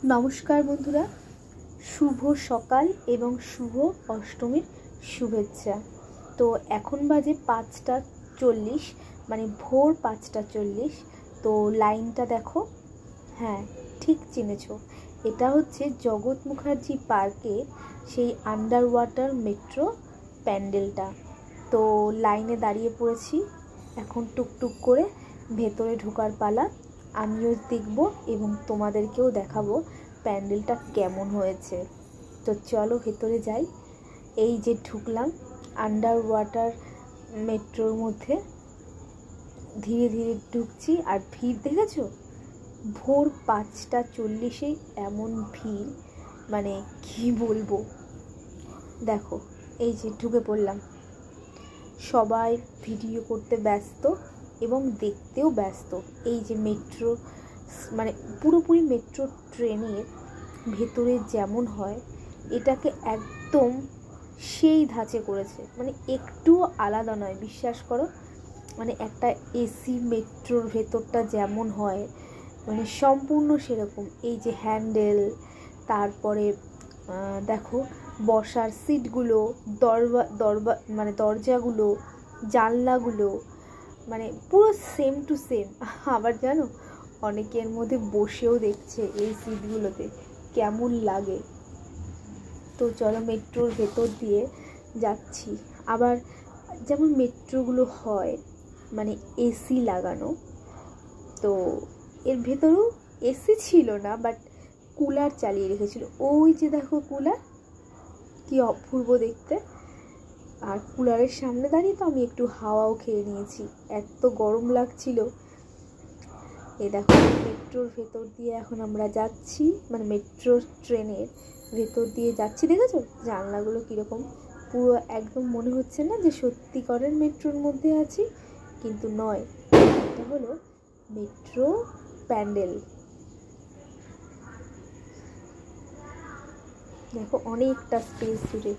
नमस्कार बंधुरा शुभ सकाल एवं शुभ अष्टमीर शुभेच्छा। तो एखन बाजे 5टा 40 माने भोर 5टा 40। तो लाइनटा देखो, हाँ ठीक चिनेछो, এটা হচ্ছে জগৎ মুখার্জি পার্কে সেই আন্ডার ওয়াটার মেট্রো প্যান্ডেলটা। তো লাইনে দাঁড়িয়ে পড়েছি, এখন টুকটুক করে ভেতরে ঢোকার পালা। আমিও দেখব এবং তোমাদেরকেও দেখাবো প্যান্ডেলটা কেমন হয়েছে। তো চলো ভেতরে যাই। এই যে ঢুকলাম আন্ডার ওয়াটার মেট্রোর মধ্যে, ধীরে ধীরে ঢুকছি। আর ভিড় দেখেছো, ভোর 5টা 40 এমন ভিড়, মানে কি বলবো। দেখো এই যে ঢুকে পড়লাম, সবাই ভিডিও করতে ব্যস্ত এবং দেখতেও ব্যস্ত। এই যে মেট্রো, মানে পুরোপুরি মেট্রো ট্রেনের ভেতরে যেমন হয় এটাকে একদম সেই ধাঁচে করেছে, মানে একটুও আলাদা নয়, বিশ্বাস করো। মানে একটা এসি মেট্রোর ভেতরটা যেমন হয় মানে সম্পূর্ণ সেরকম। এই যে হ্যান্ডেল, তারপরে দেখো বসার সিটগুলো, মানে দরজাগুলো, জানলাগুলো, মানে পুরো সেম টু সেম। আবার জানো, অনেকের মধ্যে বসেও দেখছে এই সিটগুলোতে কেমন লাগে। তো চলো মেট্রোর ভেতর দিয়ে যাচ্ছি। আবার যেমন মেট্রোগুলো হয় মানে এসি লাগানো, তো এর ভেতরেও এসি ছিল না, বাট কুলার চালিয়ে রেখেছিল। ওই যে দেখো কুলার, কি অপূর্ব দেখতে। আর কুলারের সামনে দাঁড়িয়ে তো আমি একটু হাওয়াও খেয়ে নিয়েছি, এত গরম লাগছিল। এই দেখো মেট্রোর ভেতর দিয়ে এখন আমরা যাচ্ছি, মানে মেট্রো ট্রেনের ভেতর দিয়ে যাচ্ছি। দেখেছো জানলাগুলো কীরকম, পুরো একদম মনে হচ্ছে না যে সত্যিকারের মেট্রোর মধ্যে আছি, কিন্তু নয়, এটা হলো মেট্রো প্যান্ডেল। দেখো অনেকটা স্পেস জুড়ে।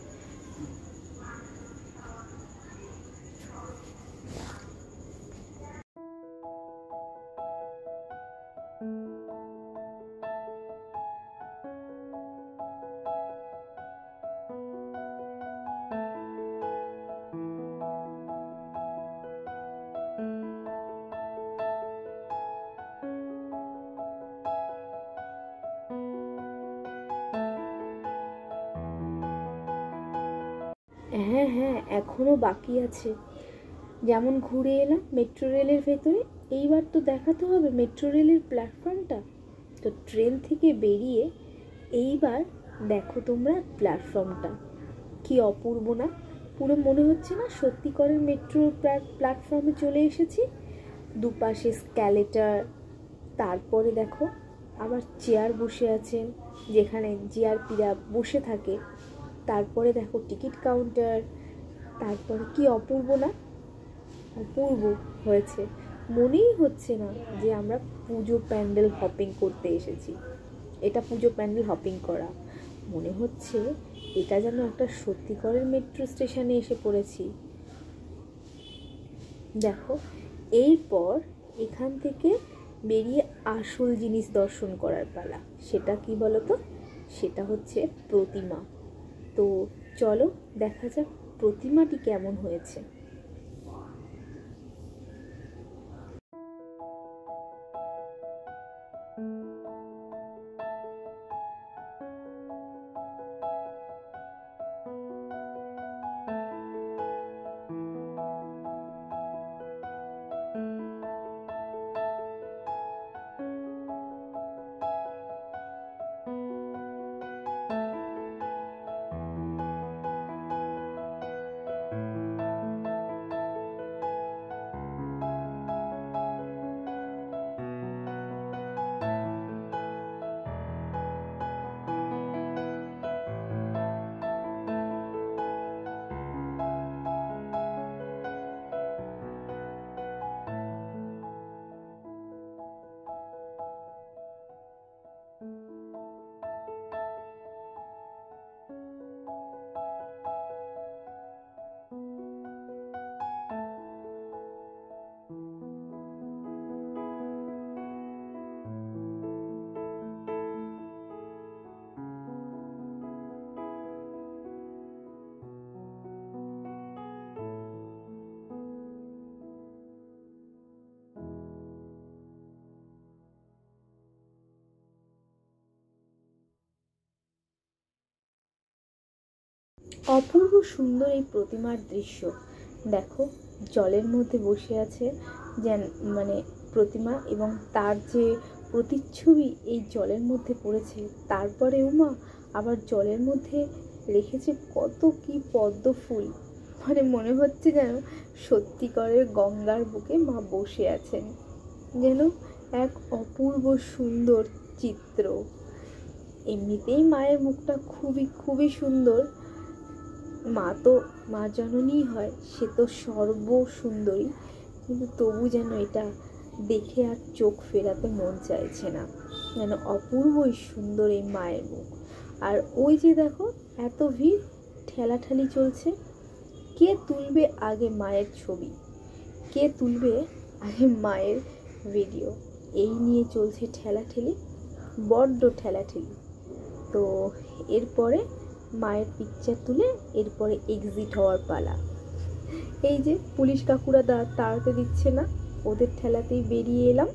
হ্যাঁ হ্যাঁ, এখনও বাকি আছে। যেমন ঘুরে এলাম মেট্রো রেলের ভেতরে, এইবার তো দেখাতে হবে মেট্রো রেলের প্ল্যাটফর্মটা। তো ট্রেন থেকে বেরিয়ে এইবার দেখো তোমরা প্ল্যাটফর্মটা কি অপূর্ব না, পুরো মনে হচ্ছে না সত্যিকারের মেট্রো প্ল্যাটফর্মে চলে এসেছি। দুপাশে স্ক্যালেটার, তারপরে দেখো আবার চেয়ার বসে আছেন যেখানে জিআরপিরা বসে থাকে। তারপরে দেখো টিকিট কাউন্টার, তারপরে কি অপূর্ব না, অপূর্ব হয়েছে। মনেই হচ্ছে না যে আমরা পুজো প্যান্ডেল হপিং করতে এসেছি। এটা পুজো প্যান্ডেল হপিং করা মনে হচ্ছে, এটা যেন একটা সত্যিকারের মেট্রো স্টেশনে এসে পড়েছি। দেখো এরপর এখান থেকে বেরিয়ে আসল জিনিস দর্শন করার পালা। সেটা কি বলো তো, সেটা হচ্ছে প্রতিমা। তো চলো দেখা যাক প্রতিমাটি কেমন হয়েছে। অপূর্ব সুন্দর এই প্রতিমার দৃশ্য। দেখো জলের মধ্যে বসে আছে যেন মানে প্রতিমা, এবং তার যে প্রতিচ্ছবি এই জলের মধ্যে পড়েছে। তারপরে উমা আবার জলের মধ্যে রেখেছে কত কি পদ্ম ফুল, মানে মনে হচ্ছে যেন সত্যিকারের গঙ্গার বুকে মা বসে আছেন, যেন এক অপূর্ব সুন্দর চিত্র। এমনিতেই মায়ের মুখটা খুবই খুবই সুন্দর। মা তো মা জননী হয়, সে তো সর্বসুন্দরী, কিন্তু তবু যেন এটা দেখে আর চোখ ফেরাতে মন চাইছে না, যেন অপূর্বই সুন্দর এই মায়ের মুখ। আর ওই যে দেখো এত ভিড়, ঠেলাঠালি চলছে। কে তুলবে আগে মায়ের ছবি, কে তুলবে আগে মায়ের ভিডিও, এই নিয়ে চলছে ঠেলাঠেলি, বড্ড ঠেলাঠেলি। তো এরপরে মায়ের পিকচার তুলে এরপরে এক্সিট হওয়ার পালা। এই যে পুলিশ কাকুরা তাড়াতে দিচ্ছে না, ওদের ঠেলাতেই বেরিয়ে এলাম।